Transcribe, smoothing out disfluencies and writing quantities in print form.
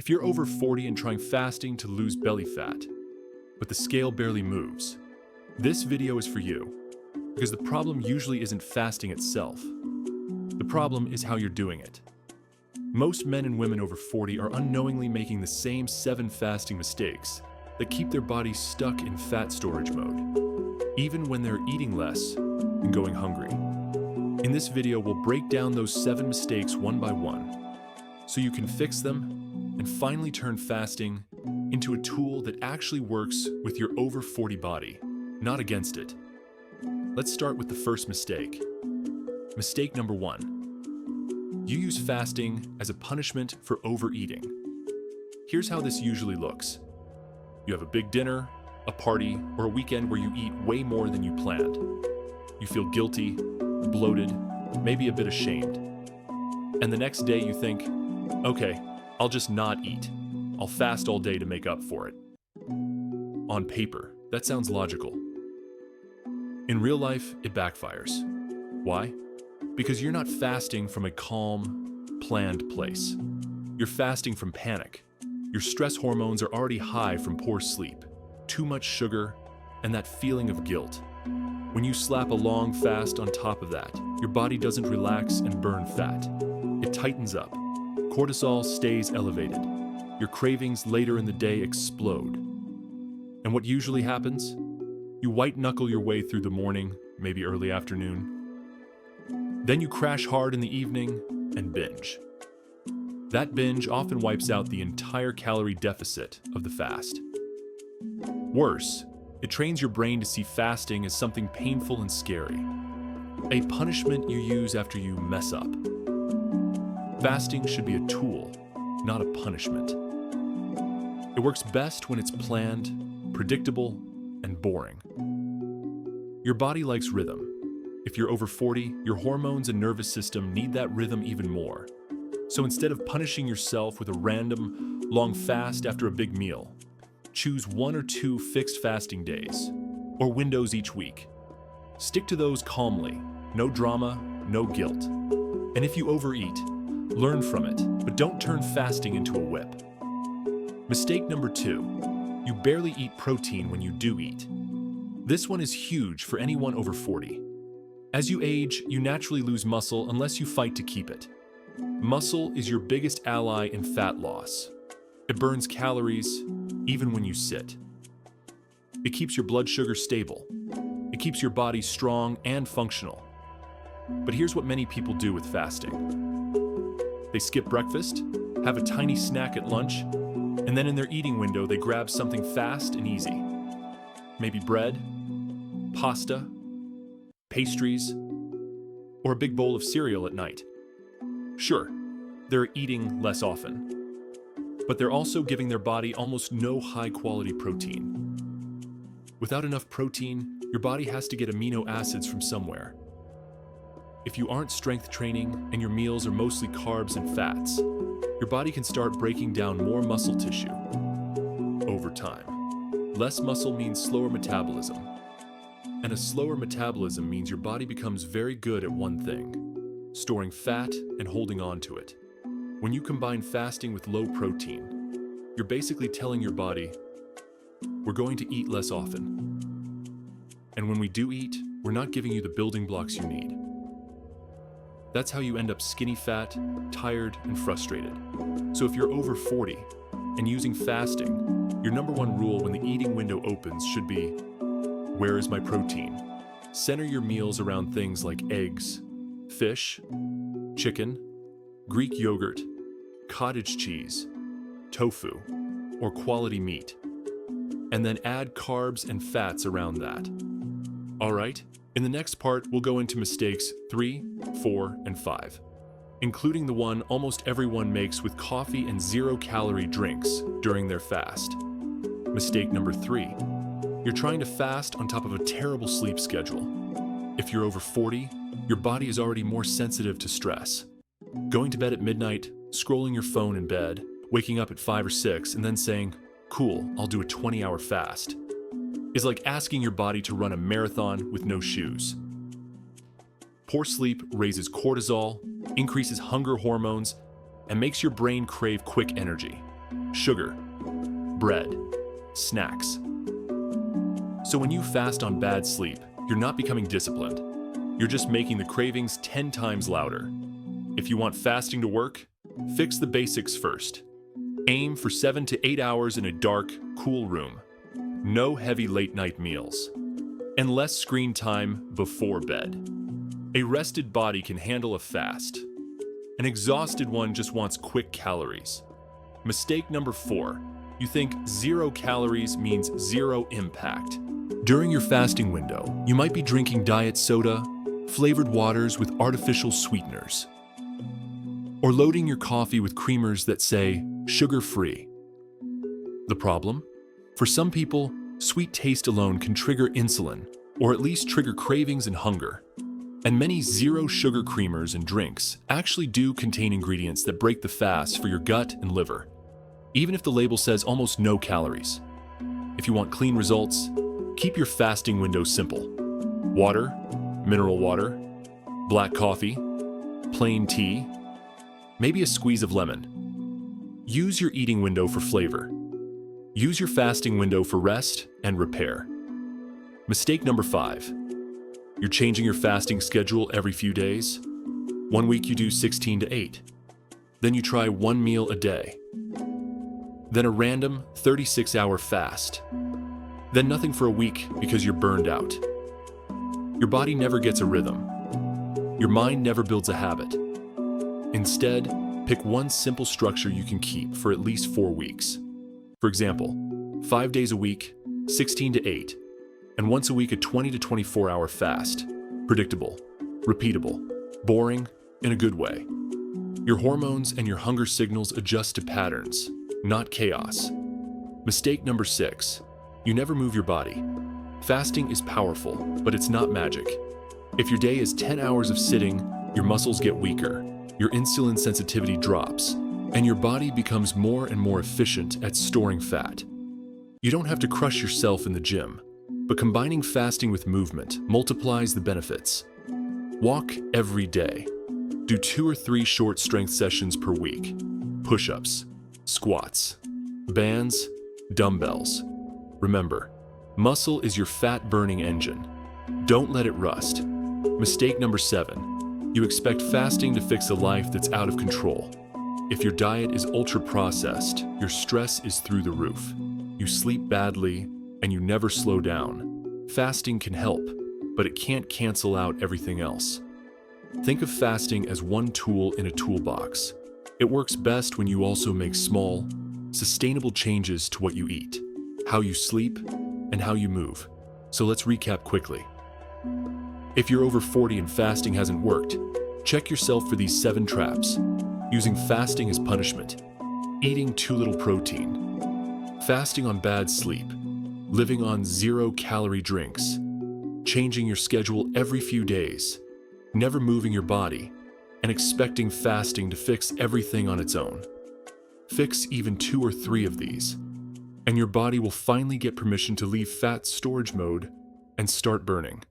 If you're over 40 and trying fasting to lose belly fat, but the scale barely moves, this video is for you, because the problem usually isn't fasting itself. The problem is how you're doing it. Most men and women over 40 are unknowingly making the same 7 fasting mistakes that keep their bodies stuck in fat storage mode, even when they're eating less and going hungry. In this video, we'll break down those 7 mistakes one by one, so you can fix them and finally turn fasting into a tool that actually works with your over 40 body, not against it. Let's start with the first mistake. Mistake number 1. You use fasting as a punishment for overeating. Here's how this usually looks. You have a big dinner, a party, or a weekend where you eat way more than you planned. You feel guilty, bloated, maybe a bit ashamed. And the next day you think, okay, I'll just not eat. I'll fast all day to make up for it. On paper, that sounds logical. In real life, it backfires. Why? Because you're not fasting from a calm, planned place. You're fasting from panic. Your stress hormones are already high from poor sleep, too much sugar, and that feeling of guilt. When you slap a long fast on top of that, your body doesn't relax and burn fat. It tightens up. Cortisol stays elevated. Your cravings later in the day explode. And what usually happens? You white-knuckle your way through the morning, maybe early afternoon. Then you crash hard in the evening and binge. That binge often wipes out the entire calorie deficit of the fast. Worse, it trains your brain to see fasting as something painful and scary, a punishment you use after you mess up. Fasting should be a tool, not a punishment. It works best when it's planned, predictable, and boring. Your body likes rhythm. If you're over 40, your hormones and nervous system need that rhythm even more. So instead of punishing yourself with a random, long fast after a big meal, choose 1 or 2 fixed fasting days, or windows each week. Stick to those calmly, no drama, no guilt. And if you overeat, learn from it, but don't turn fasting into a whip. Mistake number 2. You barely eat protein when you do eat. This one is huge for anyone over 40. As you age, you naturally lose muscle unless you fight to keep it. Muscle is your biggest ally in fat loss. It burns calories, even when you sit. It keeps your blood sugar stable. It keeps your body strong and functional. But here's what many people do with fasting. They skip breakfast, have a tiny snack at lunch, and then in their eating window they grab something fast and easy. Maybe bread, pasta, pastries, or a big bowl of cereal at night. Sure, they're eating less often, but they're also giving their body almost no high-quality protein. Without enough protein, your body has to get amino acids from somewhere. If you aren't strength training and your meals are mostly carbs and fats, your body can start breaking down more muscle tissue over time. Less muscle means slower metabolism, and a slower metabolism means your body becomes very good at one thing: storing fat and holding on to it. When you combine fasting with low protein, you're basically telling your body, we're going to eat less often. And when we do eat, we're not giving you the building blocks you need. That's how you end up skinny fat, tired, and frustrated. So if you're over 40 and using fasting, your number 1 rule when the eating window opens should be, where is my protein? Center your meals around things like eggs, fish, chicken, Greek yogurt, cottage cheese, tofu, or quality meat. And then add carbs and fats around that. All right? In the next part, we'll go into mistakes 3, 4, and 5, including the one almost everyone makes with coffee and 0-calorie drinks during their fast. Mistake number 3. You're trying to fast on top of a terrible sleep schedule. If you're over 40, your body is already more sensitive to stress. Going to bed at midnight, scrolling your phone in bed, waking up at 5 or 6, and then saying, cool, I'll do a 20-hour fast, is like asking your body to run a marathon with no shoes. Poor sleep raises cortisol, increases hunger hormones, and makes your brain crave quick energy. sugar, bread, snacks. So when you fast on bad sleep, you're not becoming disciplined. You're just making the cravings 10 times louder. If you want fasting to work, fix the basics first. Aim for 7 to 8 hours in a dark, cool room. No heavy late-night meals. And less screen time before bed. A rested body can handle a fast. An exhausted one just wants quick calories. Mistake number 4. You think 0 calories means 0 impact. During your fasting window, you might be drinking diet soda, flavored waters with artificial sweeteners, or loading your coffee with creamers that say sugar-free. The problem? For some people, sweet taste alone can trigger insulin, or at least trigger cravings and hunger. And many zero-sugar creamers and drinks actually do contain ingredients that break the fast for your gut and liver, even if the label says almost no calories. If you want clean results, keep your fasting window simple. Water, mineral water, black coffee, plain tea, maybe a squeeze of lemon. Use your eating window for flavor. Use your fasting window for rest and repair. Mistake number 5. You're changing your fasting schedule every few days. One week you do 16 to 8. Then you try 1 meal a day. Then a random 36-hour fast. Then nothing for a week because you're burned out. Your body never gets a rhythm. Your mind never builds a habit. Instead, pick one simple structure you can keep for at least 4 weeks. For example, 5 days a week, 16 to 8, and once a week a 20 to 24-hour fast. Predictable, repeatable, boring in a good way. Your hormones and your hunger signals adjust to patterns, not chaos. Mistake number 6. You never move your body. Fasting is powerful, but it's not magic. If your day is 10 hours of sitting, your muscles get weaker, your insulin sensitivity drops, and your body becomes more and more efficient at storing fat. You don't have to crush yourself in the gym, but combining fasting with movement multiplies the benefits. Walk every day. Do 2 or 3 short strength sessions per week. Push-ups, squats, bands, dumbbells. Remember, muscle is your fat-burning engine. Don't let it rust. Mistake number 7. You expect fasting to fix a life that's out of control. If your diet is ultra-processed, your stress is through the roof. You sleep badly, and you never slow down. Fasting can help, but it can't cancel out everything else. Think of fasting as one tool in a toolbox. It works best when you also make small, sustainable changes to what you eat, how you sleep, and how you move. So let's recap quickly. If you're over 40 and fasting hasn't worked, check yourself for these 7 traps. Using fasting as punishment, eating too little protein, fasting on bad sleep, living on 0-calorie drinks, changing your schedule every few days, never moving your body, and expecting fasting to fix everything on its own. Fix even 2 or 3 of these, and your body will finally get permission to leave fat storage mode and start burning.